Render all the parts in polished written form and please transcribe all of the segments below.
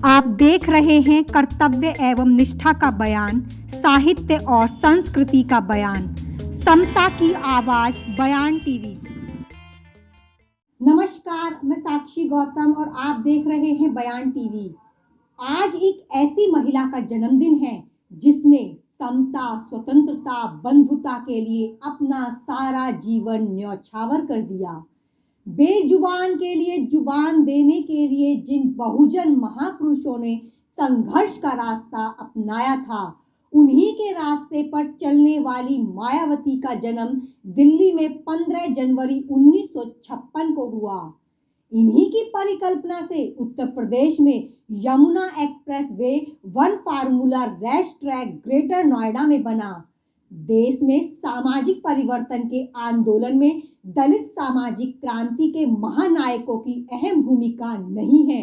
आप देख रहे हैं कर्तव्य एवं निष्ठा का बयान, साहित्य और संस्कृति का बयान, समता की आवाज बयान टीवी। नमस्कार, मैं साक्षी गौतम और आप देख रहे हैं बयान टीवी। आज एक ऐसी महिला का जन्मदिन है जिसने समता, स्वतंत्रता, बंधुता के लिए अपना सारा जीवन न्यौछावर कर दिया। बेजुबान के लिए जुबान देने के लिए जिन बहुजन महापुरुषों ने संघर्ष का रास्ता अपनाया था, उन्हीं के रास्ते पर चलने वाली मायावती का जन्म दिल्ली में 15 जनवरी 1956 को हुआ। इन्हीं की परिकल्पना से उत्तर प्रदेश में Yamuna express way one formula race track greater Noida में बना। देश में सामाजिक परिवर्तन के आंदोलन में दलित सामाजिक क्रांति के महानायकों की अहम भूमिका नहीं है।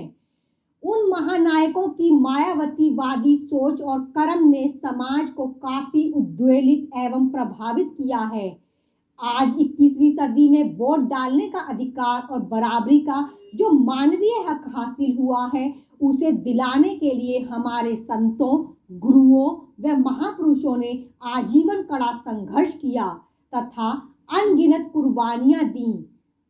उन महानायकों की मायावतीवादी सोच और कर्म ने समाज को काफी उद्वेलित एवं प्रभावित किया है। आज 21वीं सदी में वोट डालने का अधिकार और बराबरी का जो मानवीय हक हासिल हुआ है, उसे दिलाने के लिए हमारे संतों, गुरुओं व महापुरुषों ने आजीवन कड़ा संघर्ष किया तथा अनगिनत कुर्बानियां दी।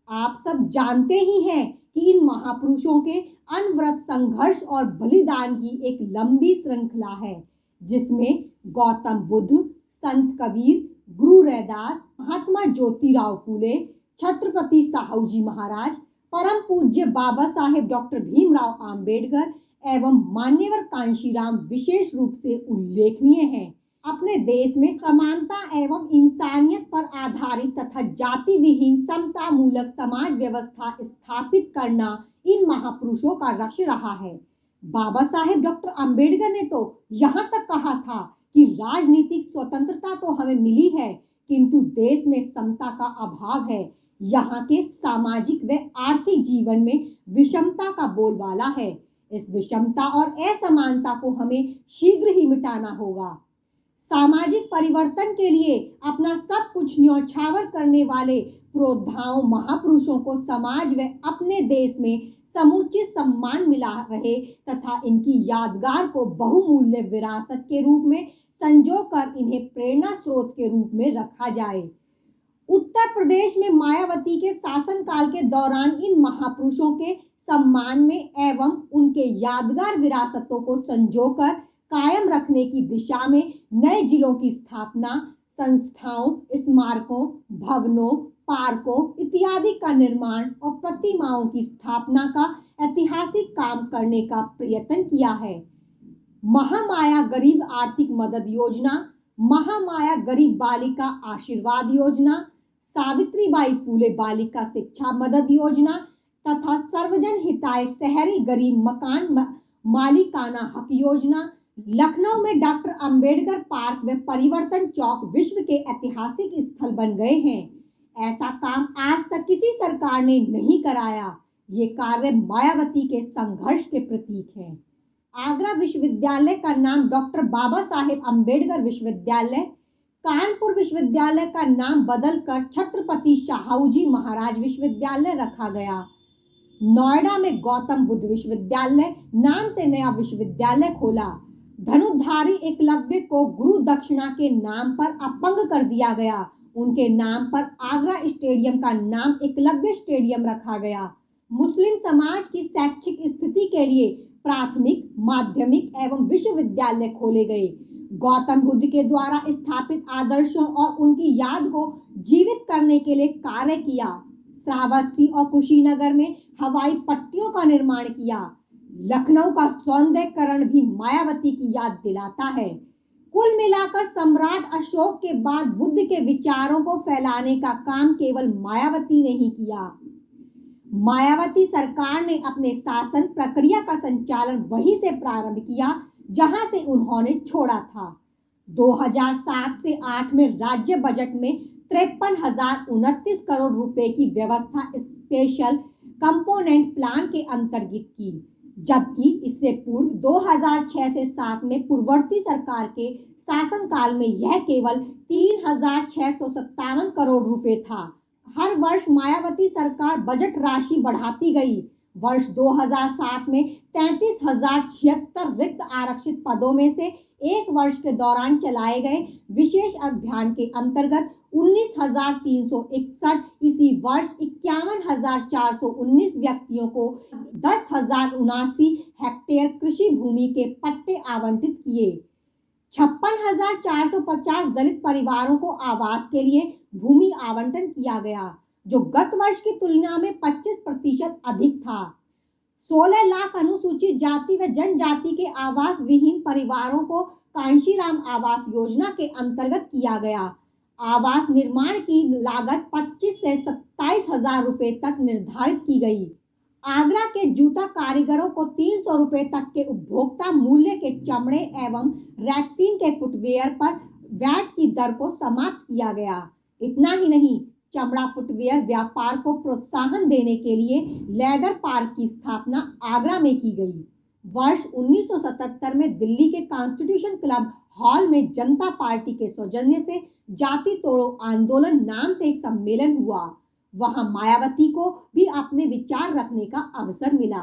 आप सब जानते ही हैं कि इन महापुरुषों के अनवरत संघर्ष और बलिदान की एक लंबी श्रृंखला है, जिसमें गौतम बुद्ध, संत कबीर, गुरु रैदास, महात्मा ज्योतिराव फूले, छत्रपति साहू जी महाराज, परम पूज्य बाबा साहेब डॉक्टर भीमराव आंबेडकर एवं मान्यवर कांशीराम विशेष रूप से उल्लेखनीय हैं। अपने देश में समानता एवं इंसानियत पर आधारित तथा जाति विहीन समता मूलक समाज व्यवस्था स्थापित करना इन महापुरुषों का लक्ष्य रहा है। बाबा साहेब डॉक्टर आंबेडकर ने तो यहाँ तक कहा था कि राजनीतिक स्वतंत्रता तो हमें मिली है, किंतु देश में समता का अभाव है। यहाँ के सामाजिक व आर्थिक जीवन में विषमता का बोलबाला है। इस विषमता और असमानता को हमें शीघ्र ही मिटाना होगा। सामाजिक परिवर्तन के लिए अपना सब कुछ न्यौछावर करने वाले पुरोधाओं महापुरुषों को समाज व अपने देश में समुचित सम्मान मिला रहे तथा इनकी यादगार को बहुमूल्य विरासत के रूप में संजोकर इन्हें प्रेरणा स्रोत के रूप में रखा जाए। उत्तर प्रदेश में मायावती के शासनकाल के दौरान इन महापुरुषों के सम्मान में एवं उनके यादगार विरासतों को संजोकर कायम रखने की दिशा में नए जिलों की स्थापना, संस्थाओं, स्मारकों, भवनों, पार्कों इत्यादि का निर्माण और प्रतिमाओं की स्थापना का ऐतिहासिक काम करने का प्रयत्न किया है। महामाया गरीब आर्थिक मदद योजना, महामाया गरीब बालिका आशीर्वाद योजना, सावित्रीबाई फूले बालिका शिक्षा मदद योजना तथा सर्वजन हिताय शहरी गरीब मकान मालिकाना हक योजना, लखनऊ में डॉक्टर अंबेडकर पार्क व परिवर्तन चौक विश्व के ऐतिहासिक स्थल बन गए हैं। ऐसा काम आज तक किसी सरकार ने नहीं कराया। ये कार्य मायावती के संघर्ष के प्रतीक है। आगरा विश्वविद्यालय का नाम डॉक्टर बाबा साहेब अम्बेडकर विश्वविद्यालय, कानपुर विश्वविद्यालय का नाम बदलकर छत्रपति साहू जी महाराज विश्वविद्यालय रखा गया। नोएडा में गौतम बुद्ध विश्वविद्यालय नाम से नया विश्वविद्यालय खोला। धनुधारी एकलव्य को गुरु दक्षिणा के नाम पर अपंग कर दिया गया। उनके नाम पर आगरा स्टेडियम का नाम एकलव्य स्टेडियम रखा गया। मुस्लिम समाज की शैक्षिक स्थिति के लिए प्राथमिक, माध्यमिक एवं विश्वविद्यालय खोले गए। गौतम बुद्ध के द्वारा स्थापित आदर्शों और उनकी याद को जीवित करने के लिए कार्य किया। श्रावस्ती और कुशीनगर में हवाई पट्टियों का निर्माण किया। लखनऊ का सौंदर्यीकरण भी मायावती की याद दिलाता है। कुल मिलाकर सम्राट अशोक के बाद बुद्ध के विचारों को फैलाने का काम केवल मायावती ने ही किया। मायावती सरकार ने अपने शासन प्रक्रिया का संचालन वहीं से प्रारंभ किया जहां से उन्होंने छोड़ा था। 2007 से 8 में राज्य बजट में 53,029 करोड़ रुपए की व्यवस्था स्पेशल कंपोनेंट प्लान के अंतर्गत की, जबकि इससे पूर्व 2006 से 7 में पूर्ववर्ती सरकार के शासनकाल में यह केवल 3,657 करोड़ रुपए था। हर वर्ष मायावती सरकार बजट राशि बढ़ाती गई। वर्ष 2007 में 33,076 रिक्त आरक्षित पदों में से एक वर्ष के दौरान चलाए गए विशेष अभियान के अंतर्गत 19,361, इसी वर्ष 51,419 व्यक्तियों को 10,079 हेक्टेयर कृषि भूमि के पट्टे आवंटित किए। 56,450 दलित परिवारों को आवास के लिए भूमि आवंटन किया गया, जो गत वर्ष की तुलना में 25% अधिक था। 16 लाख अनुसूचित जाति व जनजाति के आवास विहीन परिवारों को कांशीराम आवास योजना के अंतर्गत किया गया। आवास निर्माण की लागत 25 से 27,000 रुपए तक निर्धारित की गई। आगरा के जूता कारीगरों को 300 रुपए तक के उपभोक्ता मूल्य के चमड़े एवं रैक्सीन के फुटवेयर पर वैट की दर को समाप्त किया गया। इतना ही नहीं, चमड़ा फुटवेयर व्यापार को प्रोत्साहन देने के लिए लेदर पार्क की स्थापना आगरा में की गई। वर्ष 1977 में दिल्ली के कॉन्स्टिट्यूशन क्लब हॉल में जनता पार्टी के सौजन्य से जाति तोड़ो आंदोलन नाम से एक सम्मेलन हुआ। वहां मायावती को भी अपने विचार रखने का अवसर मिला।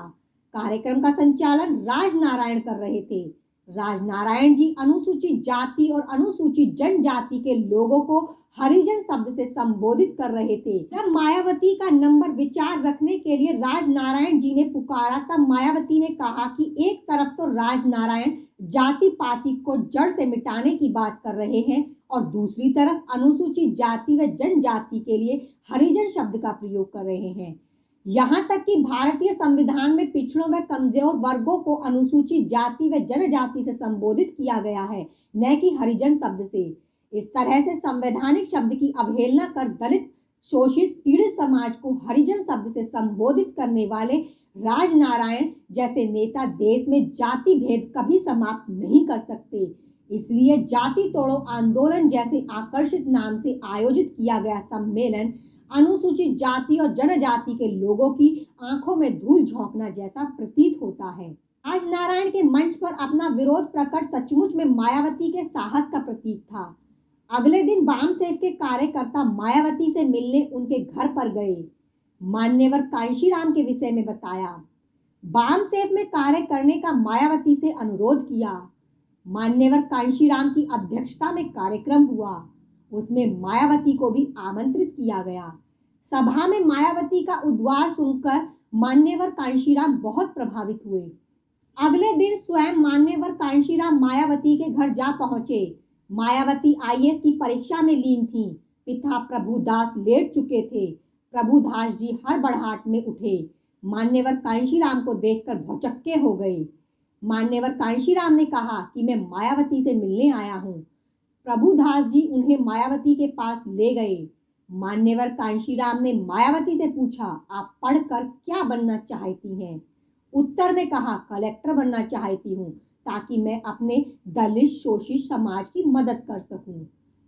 कार्यक्रम का संचालन राजनारायण कर रहे थे। राजनारायण जी अनुसूचित जाति और अनुसूचित जनजाति के लोगों को हरिजन शब्द से संबोधित कर रहे थे। जब मायावती का नंबर विचार रखने के लिए राजनारायण जी ने पुकारा, तब मायावती ने कहा कि एक तरफ तो राजनारायण जाति पाति को जड़ से मिटाने की बात कर रहे हैं और दूसरी तरफ अनुसूचित जाति व जनजाति के लिए हरिजन शब्द का प्रयोग कर रहे हैं। यहाँ तक कि भारतीय संविधान में पिछड़ों व कमजोर वर्गों को अनुसूचित जाति व जनजाति से संबोधित किया गया है, न कि हरिजन शब्द से। इस तरह से संवैधानिक शब्द की अवहेलना कर दलित, शोषित, पीड़ित समाज को हरिजन शब्द से संबोधित करने वाले राजनारायण जैसे नेता देश में जाति भेद कभी समाप्त नहीं कर सकते। इसलिए जाति तोड़ो आंदोलन जैसे आकर्षित नाम से आयोजित किया गया सम्मेलन अनुसूचित जाति और जनजाति के लोगों की आंखों में धूल झोंकना जैसा प्रतीत होता है। राजनारायण के मंच पर अपना विरोध प्रकट सचमुच में मायावती के साहस का प्रतीक था। अगले दिन वामसेफ के कार्यकर्ता मायावती से मिलने उनके घर पर गए। मान्यवर कांशीराम के विषय में बताया। वामसेफ में कार्य करने का मायावती से अनुरोध किया। मान्यवर कांशीराम की अध्यक्षता में कार्यक्रम हुआ। उसमें मायावती को भी आमंत्रित किया गया। सभा में मायावती का उद्गार सुनकर मान्यवर कांशीराम बहुत प्रभावित हुए। अगले दिन स्वयं मान्यवर कांशीराम मायावती के घर जा पहुंचे। मायावती आईएएस की परीक्षा में लीन थीं। पिता प्रभुदास लेट चुके थे। प्रभुदास जी हड़बड़ाहट में उठे। मान्यवर कांशीराम को देखकर भौचक्के हो गए। मान्यवर कांशीराम ने कहा कि मैं मायावती से मिलने आया हूँ। प्रभुदास जी उन्हें मायावती के पास ले गए। मान्यवर कांशीराम ने मायावती से पूछा, आप पढ़कर क्या बनना चाहती हैं? उत्तर में कहा, कलेक्टर बनना चाहती हूँ ताकि मैं अपने दलित शोषित समाज की मदद कर सकूं।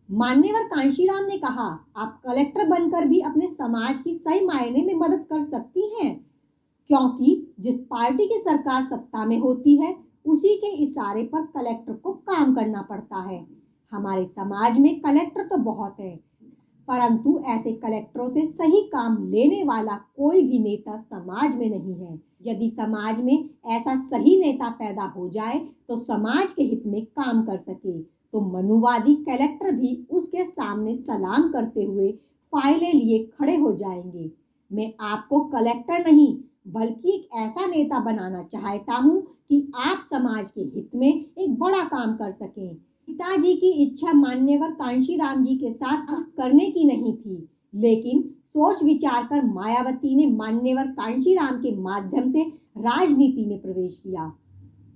मान्यवर कांशीराम ने कहा, आप कलेक्टर बनकर भी अपने समाज की सही मायने में मदद कर सकती हैं, क्योंकि जिस पार्टी की सरकार सत्ता में होती है उसी के इशारे पर कलेक्टर को काम करना पड़ता है। हमारे समाज में कलेक्टर तो बहुत है, परंतु ऐसे कलेक्टरों से सही काम लेने वाला कोई भी नेता समाज में नहीं है। यदि समाज में ऐसा सही नेता पैदा हो जाए तो समाज के हित में काम कर सके, तो मनुवादी कलेक्टर भी उसके सामने सलाम करते हुए फाइलें लिए खड़े हो जाएंगे। मैं आपको कलेक्टर नहीं बल्कि एक ऐसा नेता बनाना चाहता हूँ कि आप समाज के हित में एक बड़ा काम कर सकें। पिताजी की इच्छा मान्यवर कांशीराम जी के साथ करने की नहीं थी, लेकिन सोच विचार कर मायावती ने मान्यवर कांशीराम के माध्यम से राजनीति में प्रवेश किया।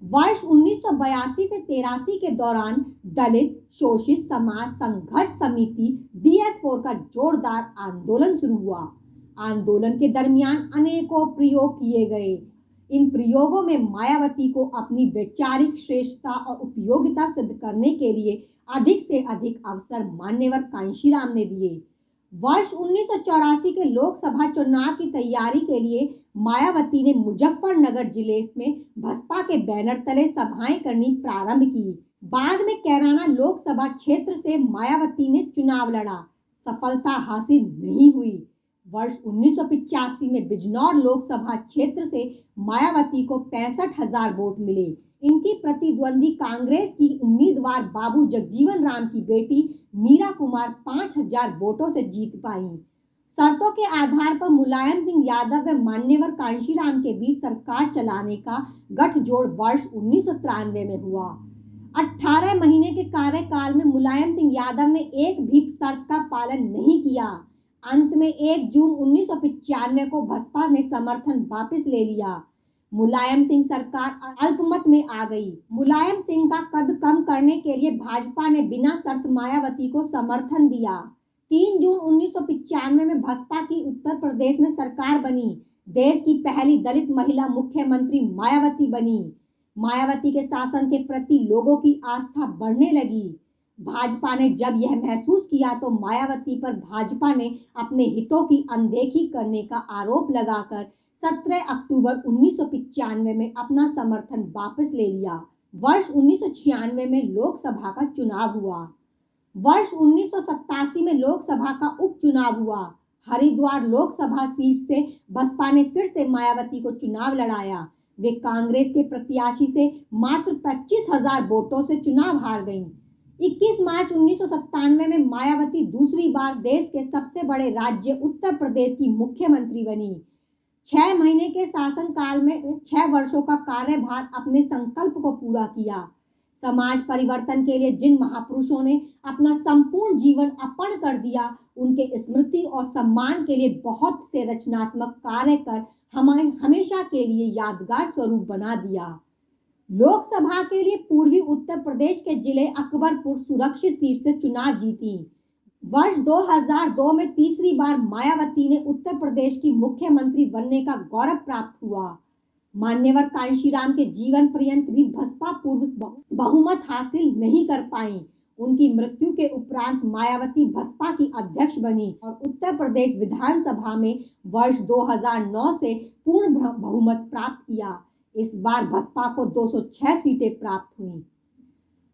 वर्ष 1982 से 83 के दौरान दलित शोषित समाज संघर्ष समिति DS4 का जोरदार आंदोलन शुरू हुआ। आंदोलन के दरमियान अनेकों प्रयोग किए गए। इन प्रयोगों में मायावती को अपनी वैचारिक श्रेष्ठता और उपयोगिता सिद्ध करने के लिए अधिक से अधिक अवसर मान्यवर कांशीराम ने दिए। वर्ष 1984 के लोकसभा चुनाव की तैयारी के लिए मायावती ने मुजफ्फरनगर जिले में बसपा के बैनर तले सभाएं करनी प्रारंभ की। बाद में कैराना लोकसभा क्षेत्र से मायावती ने चुनाव लड़ा। सफलता हासिल नहीं हुई। वर्ष 1985 में बिजनौर लोकसभा क्षेत्र से मायावती को 65,000 वोट मिले। इनकी प्रतिद्वंदी कांग्रेस की उम्मीदवार बाबू जगजीवन राम की बेटी मीरा कुमार 5,000 वोटों से जीत पाई। शर्तों के आधार पर मुलायम सिंह यादव व मान्यवर कांशीराम के बीच सरकार चलाने का गठजोड़ वर्ष 1993 में हुआ। 18 महीने के कार्यकाल में मुलायम सिंह यादव ने एक भी शर्त का पालन नहीं किया। अंत में 1 जून 1995 को बसपा ने समर्थन वापस ले लिया। मुलायम सिंह सरकार अल्पमत में आ गई। मुलायम सिंह का कद कम करने के लिए भाजपा ने बिना शर्त मायावती को समर्थन दिया। 3 जून 1995 में बसपा की उत्तर प्रदेश में सरकार बनी। देश की पहली दलित महिला मुख्यमंत्री मायावती बनी। मायावती के शासन के प्रति लोगों की आस्था बढ़ने लगी। भाजपा ने जब यह महसूस किया तो मायावती पर भाजपा ने अपने हितों की अनदेखी करने का आरोप लगाकर 17 अक्टूबर 1995 में अपना समर्थन वापस ले लिया। वर्ष 1996 में लोकसभा का चुनाव हुआ। वर्ष 1987 में लोकसभा का उपचुनाव हुआ। हरिद्वार लोकसभा सीट से बसपा ने फिर से मायावती को चुनाव लड़ाया। वे कांग्रेस के प्रत्याशी से मात्र 25,000 वोटों से चुनाव हार गईं। 21 मार्च 1997 में मायावती दूसरी बार देश के सबसे बड़े राज्य उत्तर प्रदेश की मुख्यमंत्री बनी। 6 महीने के शासनकाल में 6 वर्षों का कार्यभार अपने संकल्प को पूरा किया। समाज परिवर्तन के लिए जिन महापुरुषों ने अपना संपूर्ण जीवन अर्पण कर दिया, उनके स्मृति और सम्मान के लिए बहुत से रचनात्मक कार्य कर हमें हमेशा के लिए यादगार स्वरूप बना दिया। लोकसभा के लिए पूर्वी उत्तर प्रदेश के जिले अकबरपुर सुरक्षित सीट से चुनाव जीती। वर्ष 2002 में तीसरी बार मायावती ने उत्तर प्रदेश की मुख्यमंत्री बनने का गौरव प्राप्त हुआ। मान्यवर कांशीराम के जीवन पर्यंत भी बसपा पूर्व बहुमत हासिल नहीं कर पाई। उनकी मृत्यु के उपरांत मायावती बसपा की अध्यक्ष बनी और उत्तर प्रदेश विधानसभा में वर्ष 2009 से पूर्ण बहुमत प्राप्त किया। इस बार बसपा को 206 सीटें प्राप्त हुईं।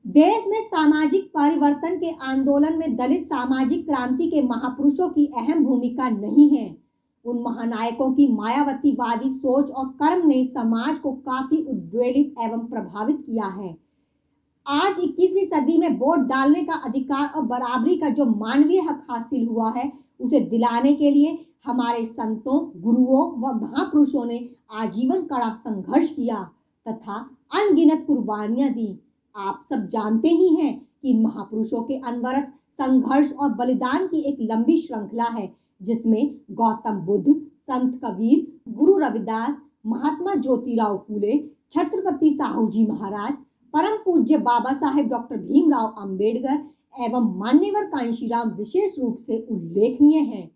देश में सामाजिक परिवर्तन के आंदोलन में दलित सामाजिक क्रांति के महापुरुषों की अहम भूमिका नहीं है। उन महानायकों की मायावतीवादी सोच और कर्म ने समाज को काफी उद्वेलित एवं प्रभावित किया है। आज 21वीं सदी में वोट डालने का अधिकार और बराबरी का जो मानवीय हक हासिल हुआ है, उसे दिलाने के लिए हमारे संतों, गुरुओं व महापुरुषों ने आजीवन कड़ा संघर्ष किया तथा अनगिनत कुर्बानियां दी। आप सब जानते ही हैं कि इन महापुरुषों के अनवरत संघर्ष और बलिदान की एक लंबी श्रृंखला है, जिसमें गौतम बुद्ध, संत कबीर, गुरु रविदास, महात्मा ज्योतिराव फूले, छत्रपति साहू जी महाराज, परम पूज्य बाबा साहेब डॉक्टर भीमराव अंबेडकर एवं मान्यवर कांशीराम विशेष रूप से उल्लेखनीय हैं।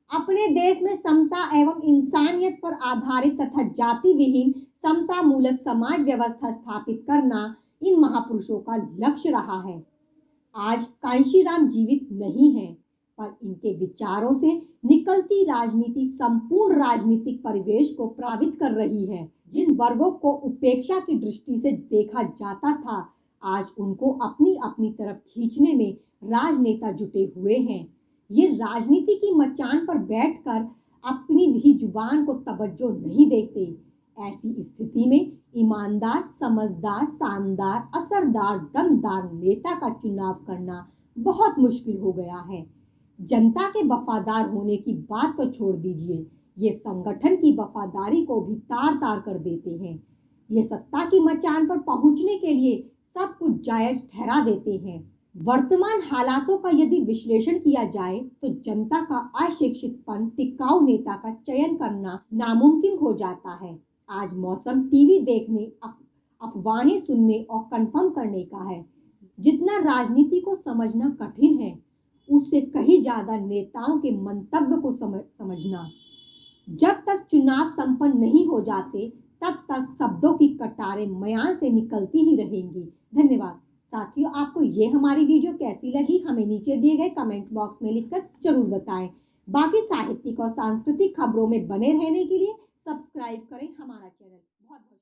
अपने देश में समता एवं इंसानियत पर आधारित तथा जाति विहीन समता मूलक समाज व्यवस्था स्थापित करना इन महापुरुषों का लक्ष्य रहा है। आज कांशीराम जीवित नहीं है, पर इनके विचारों से निकलती राजनीति संपूर्ण राजनीतिक परिवेश को प्रभावित कर रही है। जिन वर्गों को उपेक्षा की दृष्टि से देखा जाता था, आज उनको अपनी अपनी तरफ खींचने में राजनेता जुटे हुए हैं। ये राजनीति की मचान पर बैठकर अपनी ही जुबान को तवज्जो नहीं देते। ऐसी स्थिति में ईमानदार, समझदार, शानदार, असरदार, दमदार नेता का चुनाव करना बहुत मुश्किल हो गया है। जनता के वफादार होने की बात तो छोड़ दीजिए, ये संगठन की वफादारी को भी तार तार कर देते हैं। ये सत्ता की मचान पर पहुंचने के लिए सब कुछ जायज ठहरा देते हैं। वर्तमान हालातों का यदि विश्लेषण किया जाए तो जनता का अशिक्षितपन टिकाऊ नेता का चयन करना नामुमकिन हो जाता है। आज मौसम टीवी देखने, अफवाहें सुनने और कंफर्म करने का है। जितना राजनीति को समझना कठिन है, उससे कहीं ज्यादा नेताओं के मंतव्य को समझना। जब तक चुनाव संपन्न नहीं हो जाते, तब तक शब्दों की कटारें मयान से निकलती ही रहेंगी। धन्यवाद साथियों, आपको ये हमारी वीडियो कैसी लगी हमें नीचे दिए गए कमेंट्स बॉक्स में लिखकर जरूर बताएं। बाकी साहित्यिक और सांस्कृतिक खबरों में बने रहने के लिए सब्सक्राइब करें हमारा चैनल। बहुत बहुत